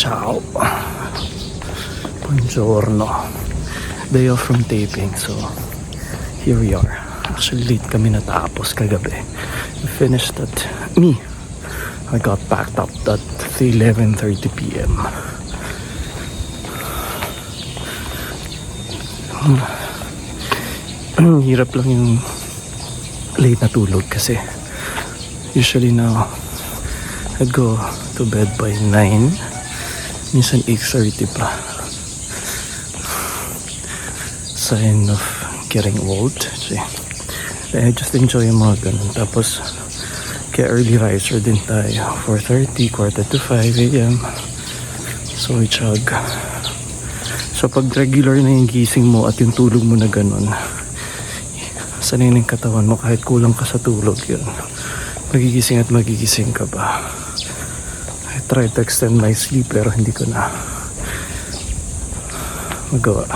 Ciao. Buongiorno. Day off from taping, so here we are. Actually, late kami natapos kagabi. We finished at I got packed up at 11:30 p.m. Hirap lang yung late na tulog kasi usually now I'd go to bed by 9, minsan 8:30 pa. Sign of getting old. I just enjoy yung mga ganun. Tapos kaya early riser din tayo, 4:30, quarter to 5 a.m. So we chug. So pag regular na yung gising mo at yung tulog mo na ganun, sanay ng katawan mo kahit kulang ka sa tulog, yun magigising at magigising ka ba. I tried to extend my sleep pero hindi ko na magawa.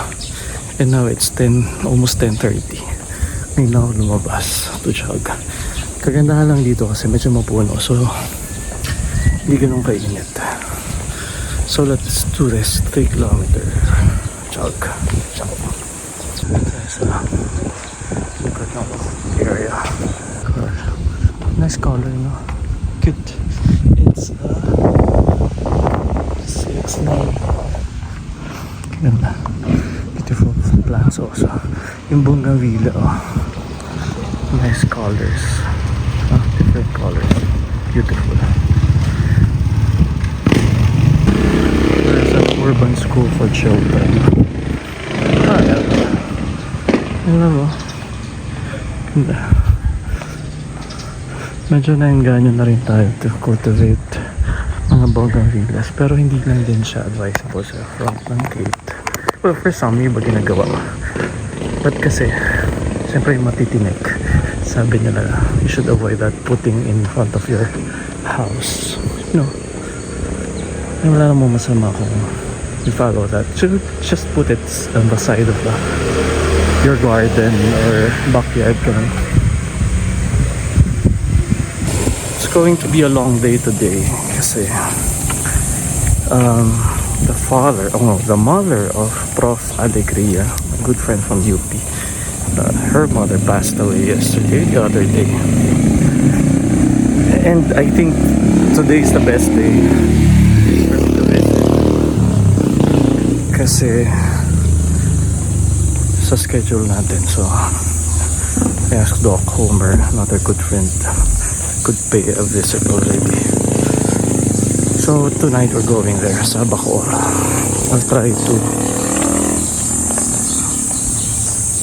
And now it's 10, almost 10:30. Ngayon na ako lumabas to jog. Kagandahan lang dito kasi medyo mapuno, so hindi ganun kainit. So let's do this 3-kilometer jog. Sa lugar ng area. Nice color, no? Cute. It's CX9. Ganda. Beautiful plants also. Yung bougainvillea, oh. Nice colors. Different colors. Beautiful. There's an urban school for children. Alam mo, ganda. Medyo nainganyo na rin tayo to cultivate mga bougainvilleas, pero hindi lang din siya advisable sa front ng gate. Well, for some, iba ginagawa. But kasi, siyempre matitinik. Sabi nila, you should avoid that putting in front of your house. No. Ay, wala namang masama kung you follow that. You should just put it on the side of your garden or backyard. It's going to be a long day today kasi the mother of Prof. Alegria, a good friend from UP, her mother passed away yesterday, the other day. And I think today is the best day for me to visit. Kasi sa schedule natin, so I asked Doc Homer, another good friend, could pay a visit already. So tonight we're going there sa Bacoor. I'll try to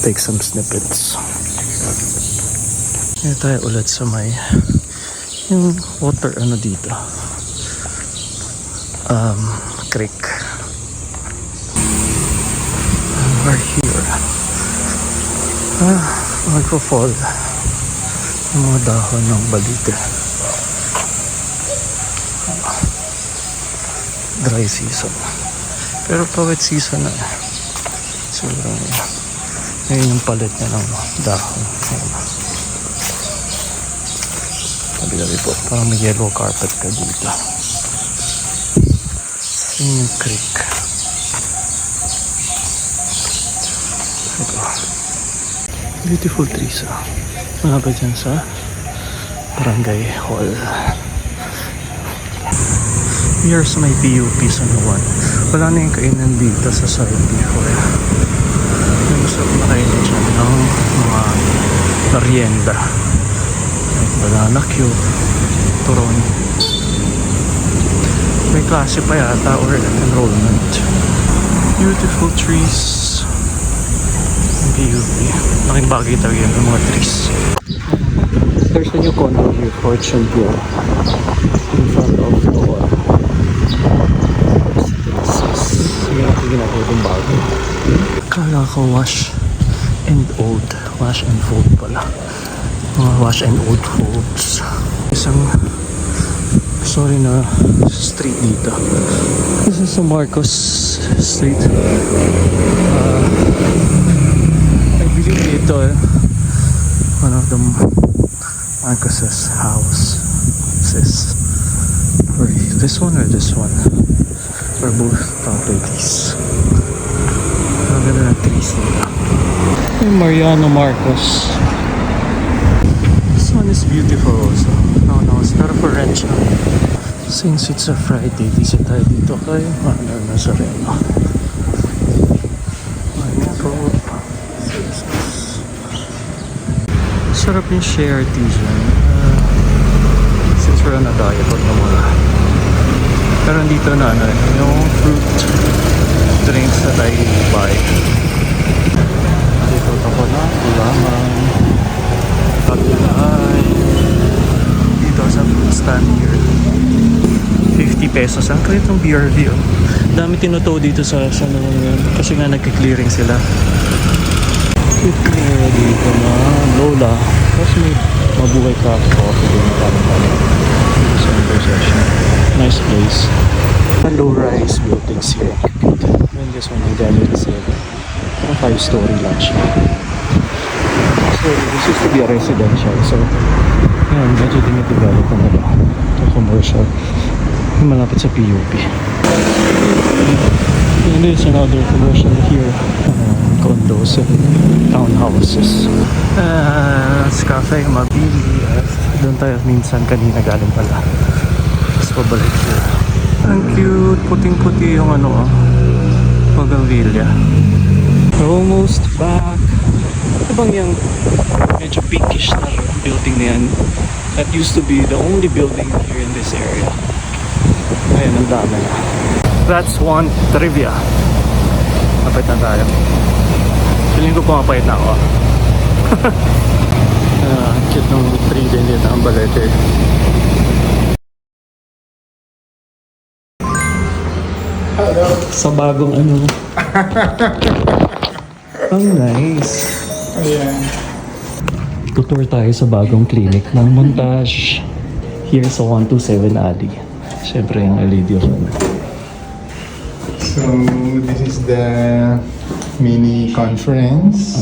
take some snippets. Ngayon tayo ulit sa may yung water dito, creek. We're here. Magpo-fall yung mga dahon ng balite. Dry season, pero pa wet season na. So ngayon yung palit niya ng dahon. Sabi po, parang may yellow carpet ka dito. Yun yung creek. Ito. Beautiful trees. Malapit dyan sa Barangay Hall. Here sa may PUP sa Nuwan. Wala na yung kainan dito sa side before. Yung masarap na kainin siya ng mga merienda. Banana Q, turon. May klase pa yata or enrollment. Beautiful trees. PUP. Laking bagay talaga yung mga trees. There's a new condo here, Fortune View, in front of the wall. Ginagawa yung bago. Kala ko wash and old. Wash and fold pala. Mga wash and old folds. Isang street dito. This is sa Marcos Street. I believe dito one of the Marcos's house. Or this one or this one? Or both top like these. Ang ganda ng trees nila. Yung Mariano Marcos. This one is beautiful also. No, it's not for rent siya. Since it's a Friday, visit tayo dito kay Manor Nazareno. Ayun po. Sarap yung share tea dyan. Since we're on a diet, huwag na muna. Pero dito na yung fruit drinks that I buy. Dito ako na, ulaman, pagkalaan. Dito sa fruit stand here. 50 pesos. Ang kulit ng BRV. Oh. Dami tinutow dito sa naman yun. Kasi nga nagki-clearing sila. Dito na Lola. Tapos may mabuhay ka coffee din na parang sa intersection. Nice place. Low-rise buildings here. And this one, Gallery 7. 5-story lang siya. So, this used to be a residential. So, yan, medyo dinidevelop na nila. Ito, commercial. Malapit sa PUP. And there's another commercial here. Condos and townhouses. Sa cafe, mabili. Doon tayo minsan kanina galing pala. Tapos pabalik here. Ang cute. Puting-puti yung Bougainvillea. Almost back. Ano bang yung medyo pinkish na building na yan? That used to be the only building here in this area. Ayun, ang dami na. That's one trivia. Mapait na tayo. Feeling ko pumapait na ako. Cute nung tree din dito ang balete. Sa bagong Ang nice. Ayan. Tutur tayo sa bagong clinic ng Montage. Here sa 127 Ali. Siyempre yung LED room. So, this is the mini conference.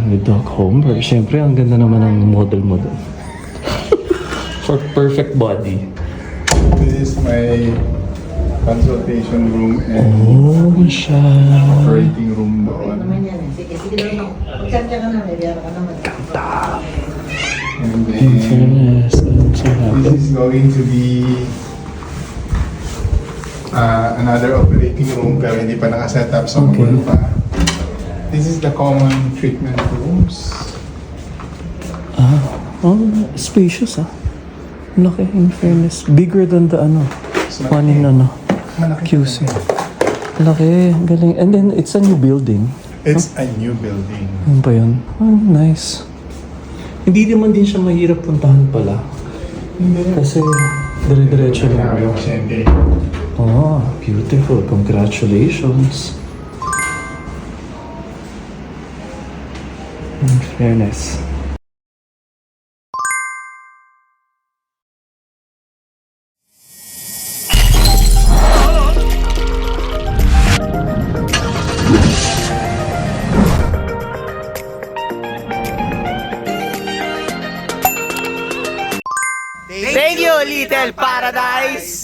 With Doc Homer. Siyempre, ang ganda naman ng model. For perfect body. This is my consultation room and Siya. operating room doon. And then, Yes. this is going to be another operating room pero hindi pa nakaset up sa magulo pa. This is the common treatment rooms. Spacious Laki, in fairness. Bigger than the one in Malaki QC. Laki, galing. And then, it's a new building. It's a new building. Ano ba yun? Nice. Hindi naman din siya mahirap puntahan pala. Kasi, dire-diretso lang. Beautiful. Congratulations. In fairness. Thank you, Little Paradise!